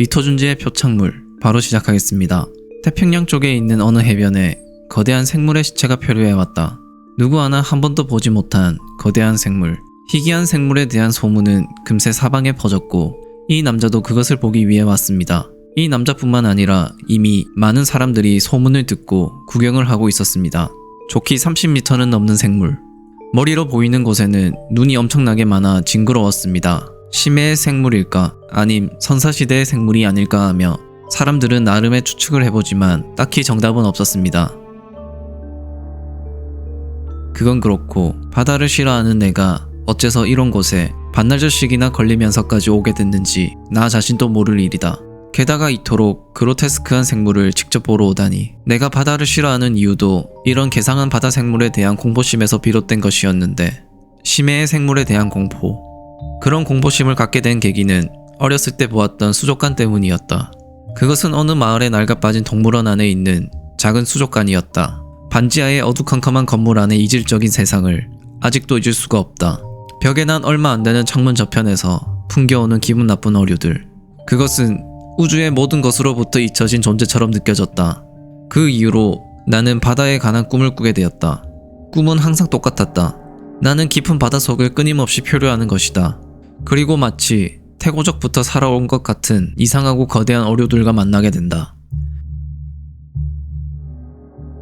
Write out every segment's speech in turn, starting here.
리터준지의 표창물 바로 시작하겠습니다. 태평양 쪽에 있는 어느 해변에 거대한 생물의 시체가 표류해왔다. 누구 하나 한 번도 보지 못한 거대한 생물. 희귀한 생물에 대한 소문은 금세 사방에 퍼졌고 이 남자도 그것을 보기 위해 왔습니다. 이 남자뿐만 아니라 이미 많은 사람들이 소문을 듣고 구경을 하고 있었습니다. 좋기 30m는 넘는 생물. 머리로 보이는 곳에는 눈이 엄청나게 많아 징그러웠습니다. 심해의 생물일까 아님 선사시대의 생물이 아닐까 하며 사람들은 나름의 추측을 해보지만 딱히 정답은 없었습니다. 그건 그렇고 바다를 싫어하는 내가 어째서 이런 곳에 반나절씩이나 걸리면서까지 오게 됐는지 나 자신도 모를 일이다. 게다가 이토록 그로테스크한 생물을 직접 보러 오다니. 내가 바다를 싫어하는 이유도 이런 괴상한 바다 생물에 대한 공포심에서 비롯된 것이었는데, 심해의 생물에 대한 공포. 그런 공포심을 갖게 된 계기는 어렸을 때 보았던 수족관 때문이었다. 그것은 어느 마을에 낡아빠진 동물원 안에 있는 작은 수족관이었다. 반지하의 어두컴컴한 건물 안의 이질적인 세상을 아직도 잊을 수가 없다. 벽에 난 얼마 안 되는 창문 저편에서 풍겨오는 기분 나쁜 어류들. 그것은 우주의 모든 것으로부터 잊혀진 존재처럼 느껴졌다. 그 이후로 나는 바다에 관한 꿈을 꾸게 되었다. 꿈은 항상 똑같았다. 나는 깊은 바닷속을 끊임없이 표류하는 것이다. 그리고 마치 태고적부터 살아온 것 같은 이상하고 거대한 어류들과 만나게 된다.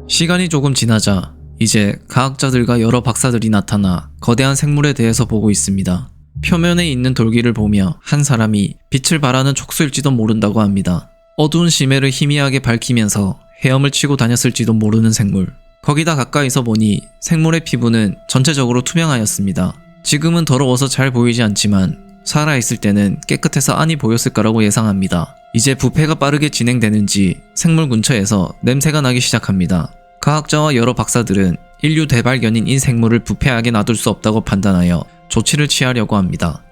시간이 조금 지나자 이제 과학자들과 여러 박사들이 나타나 거대한 생물에 대해서 보고 있습니다. 표면에 있는 돌기를 보며 한 사람이 빛을 발하는 촉수일지도 모른다고 합니다. 어두운 심해를 희미하게 밝히면서 헤엄을 치고 다녔을지도 모르는 생물. 거기다 가까이서 보니 생물의 피부는 전체적으로 투명하였습니다. 지금은 더러워서 잘 보이지 않지만 살아있을 때는 깨끗해서 안이 보였을 거라고 예상합니다. 이제 부패가 빠르게 진행되는지 생물 근처에서 냄새가 나기 시작합니다. 과학자와 여러 박사들은 인류 대발견인 이 생물을 부패하게 놔둘 수 없다고 판단하여 조치를 취하려고 합니다.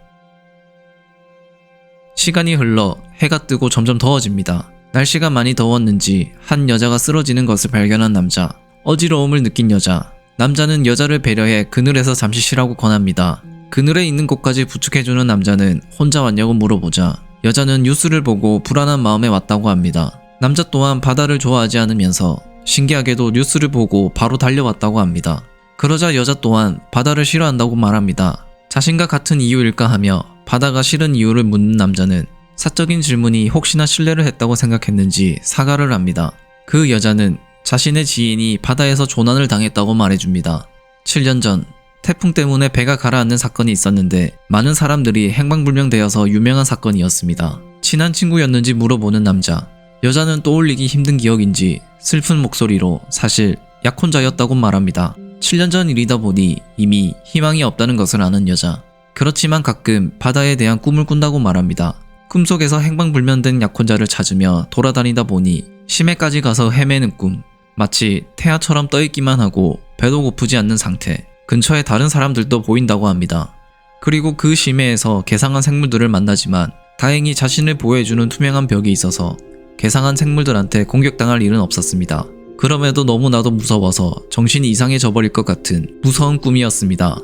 시간이 흘러 해가 뜨고 점점 더워집니다. 날씨가 많이 더웠는지 한 여자가 쓰러지는 것을 발견한 남자. 어지러움을 느낀 여자. 남자는 여자를 배려해 그늘에서 잠시 쉬라고 권합니다. 그늘에 있는 곳까지 부축해주는 남자는 혼자 왔냐고 물어보자 여자는 뉴스를 보고 불안한 마음에 왔다고 합니다. 남자 또한 바다를 좋아하지 않으면서 신기하게도 뉴스를 보고 바로 달려왔다고 합니다. 그러자 여자 또한 바다를 싫어한다고 말합니다. 자신과 같은 이유일까 하며 바다가 싫은 이유를 묻는 남자는 사적인 질문이 혹시나 실례를 했다고 생각했는지 사과를 합니다. 그 여자는 자신의 지인이 바다에서 조난을 당했다고 말해줍니다. 7년 전 태풍 때문에 배가 가라앉는 사건이 있었는데 많은 사람들이 행방불명되어서 유명한 사건이었습니다. 친한 친구였는지 물어보는 남자. 여자는 떠올리기 힘든 기억인지 슬픈 목소리로 사실 약혼자였다고 말합니다. 7년 전 일이다 보니 이미 희망이 없다는 것을 아는 여자. 그렇지만 가끔 바다에 대한 꿈을 꾼다고 말합니다. 꿈속에서 행방불명된 약혼자를 찾으며 돌아다니다 보니 심해까지 가서 헤매는 꿈. 마치 태아처럼 떠있기만 하고 배도 고프지 않는 상태. 근처에 다른 사람들도 보인다고 합니다. 그리고 그 심해에서 괴상한 생물들을 만나지만 다행히 자신을 보호해주는 투명한 벽이 있어서 괴상한 생물들한테 공격당할 일은 없었습니다. 그럼에도 너무나도 무서워서 정신이 이상해져 버릴 것 같은 무서운 꿈이었습니다.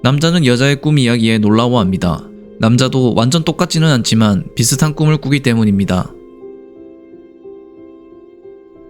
남자는 여자의 꿈 이야기에 놀라워합니다. 남자도 완전 똑같지는 않지만 비슷한 꿈을 꾸기 때문입니다.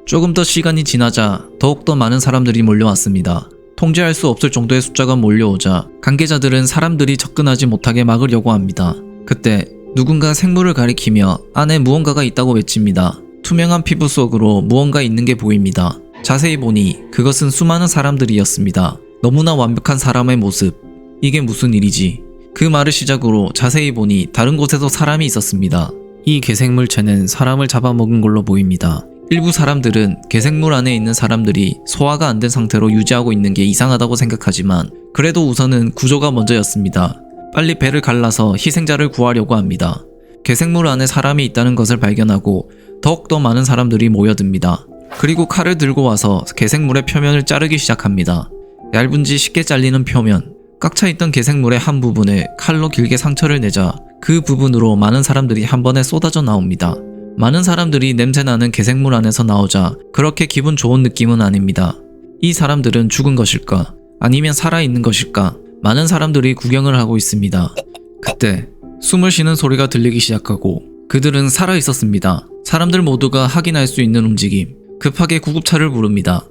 조금 더 시간이 지나자 더욱더 많은 사람들이 몰려왔습니다. 통제할 수 없을 정도의 숫자가 몰려오자 관계자들은 사람들이 접근하지 못하게 막으려고 합니다. 그때 누군가 생물을 가리키며 안에 무언가가 있다고 외칩니다. 투명한 피부 속으로 무언가 있는 게 보입니다. 자세히 보니 그것은 수많은 사람들이었습니다. 너무나 완벽한 사람의 모습. 이게 무슨 일이지? 그 말을 시작으로 자세히 보니 다른 곳에도 사람이 있었습니다. 이 괴생물체는 사람을 잡아먹은 걸로 보입니다. 일부 사람들은 괴생물 안에 있는 사람들이 소화가 안 된 상태로 유지하고 있는 게 이상하다고 생각하지만 그래도 우선은 구조가 먼저였습니다. 빨리 배를 갈라서 희생자를 구하려고 합니다. 괴생물 안에 사람이 있다는 것을 발견하고 더욱더 많은 사람들이 모여듭니다. 그리고 칼을 들고 와서 괴생물의 표면을 자르기 시작합니다. 얇은지 쉽게 잘리는 표면. 꽉 차있던 괴생물의 한 부분에 칼로 길게 상처를 내자 그 부분으로 많은 사람들이 한 번에 쏟아져 나옵니다. 많은 사람들이 냄새나는 괴생물 안에서 나오자 그렇게 기분 좋은 느낌은 아닙니다. 이 사람들은 죽은 것일까? 아니면 살아있는 것일까? 많은 사람들이 구경을 하고 있습니다. 그때 숨을 쉬는 소리가 들리기 시작하고 그들은 살아 있었습니다. 사람들 모두가 확인할 수 있는 움직임. 급하게 구급차를 부릅니다.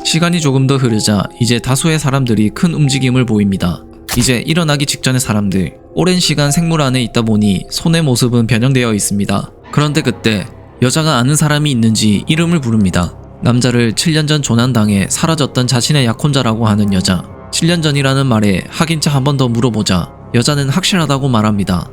시간이 조금 더 흐르자 이제 다수의 사람들이 큰 움직임을 보입니다. 이제 일어나기 직전의 사람들. 오랜 시간 생물 안에 있다 보니 손의 모습은 변형되어 있습니다. 그런데 그때 여자가 아는 사람이 있는지 이름을 부릅니다. 남자를 7년 전 조난당해 사라졌던 자신의 약혼자라고 하는 여자. 7년 전이라는 말에 확인차 한 번 더 물어보자 여자는 확실하다고 말합니다.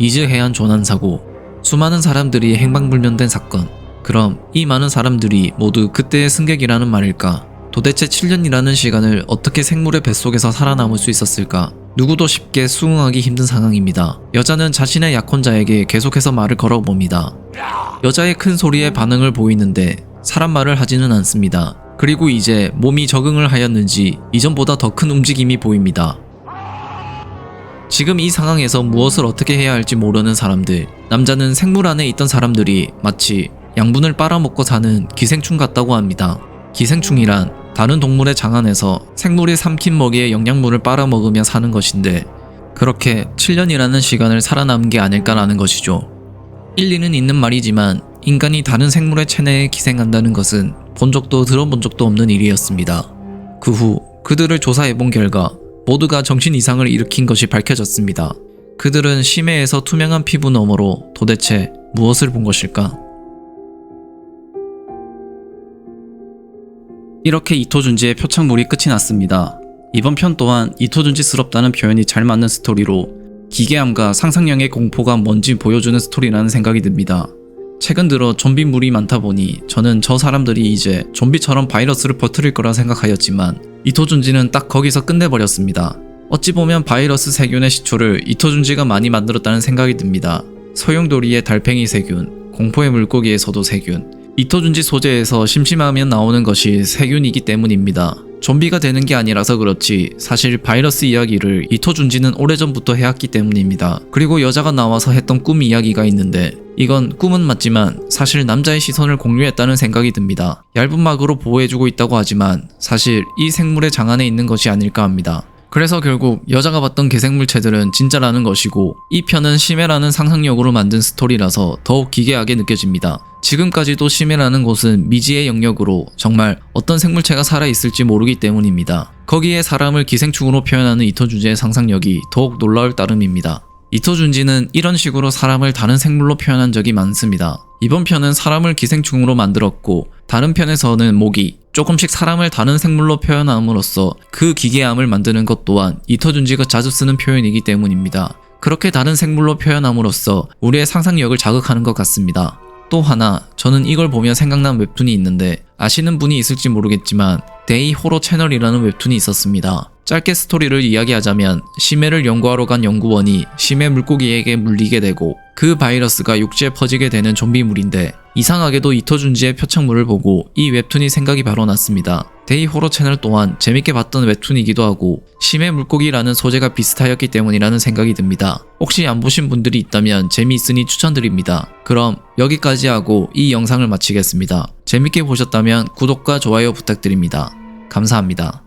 이즈해안 조난사고. 수많은 사람들이 행방불명된 사건. 그럼 이 많은 사람들이 모두 그때의 승객이라는 말일까? 도대체 7년이라는 시간을 어떻게 생물의 뱃속에서 살아남을 수 있었을까? 누구도 쉽게 수긍하기 힘든 상황입니다. 여자는 자신의 약혼자에게 계속해서 말을 걸어봅니다. 여자의 큰 소리에 반응을 보이는데 사람 말을 하지는 않습니다. 그리고 이제 몸이 적응을 하였는지 이전보다 더 큰 움직임이 보입니다. 지금 이 상황에서 무엇을 어떻게 해야 할지 모르는 사람들. 남자는 생물 안에 있던 사람들이 마치 양분을 빨아먹고 사는 기생충 같다고 합니다. 기생충이란 다른 동물의 장 안에서 생물이 삼킨 먹이의 영양분을 빨아먹으며 사는 것인데 그렇게 7년이라는 시간을 살아남은 게 아닐까라는 것이죠. 일리는 있는 말이지만 인간이 다른 생물의 체내에 기생한다는 것은 본 적도 들어본 적도 없는 일이었습니다. 그 후 그들을 조사해본 결과 모두가 정신 이상을 일으킨 것이 밝혀졌습니다. 그들은 심해에서 투명한 피부 너머로 도대체 무엇을 본 것일까? 이렇게 이토준지의 표창물이 끝이 났습니다. 이번 편 또한 이토준지스럽다는 표현이 잘 맞는 스토리로 기괴함과 상상력의 공포가 뭔지 보여주는 스토리라는 생각이 듭니다. 최근 들어 좀비물이 많다 보니 저는 저 사람들이 이제 좀비처럼 바이러스를 퍼뜨릴 거라 생각하였지만 이토준지는 딱 거기서 끝내버렸습니다. 어찌 보면 바이러스 세균의 시초를 이토준지가 많이 만들었다는 생각이 듭니다. 소용돌이의 달팽이 세균, 공포의 물고기에서도 세균, 이토준지 소재에서 심심하면 나오는 것이 세균이기 때문입니다. 좀비가 되는 게 아니라서 그렇지 사실 바이러스 이야기를 이토준지는 오래전부터 해왔기 때문입니다. 그리고 여자가 나와서 했던 꿈 이야기가 있는데 이건 꿈은 맞지만 사실 남자의 시선을 공유했다는 생각이 듭니다. 얇은 막으로 보호해주고 있다고 하지만 사실 이 생물의 장 안에 있는 것이 아닐까 합니다. 그래서 결국 여자가 봤던 개생물체들은 진짜라는 것이고 이 편은 심해라는 상상력으로 만든 스토리라서 더욱 기괴하게 느껴집니다. 지금까지도 심해라는 곳은 미지의 영역으로 정말 어떤 생물체가 살아있을지 모르기 때문입니다. 거기에 사람을 기생충으로 표현하는 이토준지의 상상력이 더욱 놀라울 따름입니다. 이토준지는 이런 식으로 사람을 다른 생물로 표현한 적이 많습니다. 이번 편은 사람을 기생충으로 만들었고 다른 편에서는 모기, 조금씩 사람을 다른 생물로 표현함으로써 그 기괴함을 만드는 것 또한 이토준지가 자주 쓰는 표현이기 때문입니다. 그렇게 다른 생물로 표현함으로써 우리의 상상력을 자극하는 것 같습니다. 또 하나 저는 이걸 보며 생각난 웹툰이 있는데 아시는 분이 있을지 모르겠지만 데이 호러 채널이라는 웹툰이 있었습니다. 짧게 스토리를 이야기하자면 심해를 연구하러 간 연구원이 심해 물고기에게 물리게 되고 그 바이러스가 육지에 퍼지게 되는 좀비물인데 이상하게도 이토준지의 표창물을 보고 이 웹툰이 생각이 바로 났습니다. 데이 호러 채널 또한 재밌게 봤던 웹툰이기도 하고 심해 물고기라는 소재가 비슷하였기 때문이라는 생각이 듭니다. 혹시 안 보신 분들이 있다면 재미있으니 추천드립니다. 그럼 여기까지 하고 이 영상을 마치겠습니다. 재밌게 보셨다면 구독과 좋아요 부탁드립니다. 감사합니다.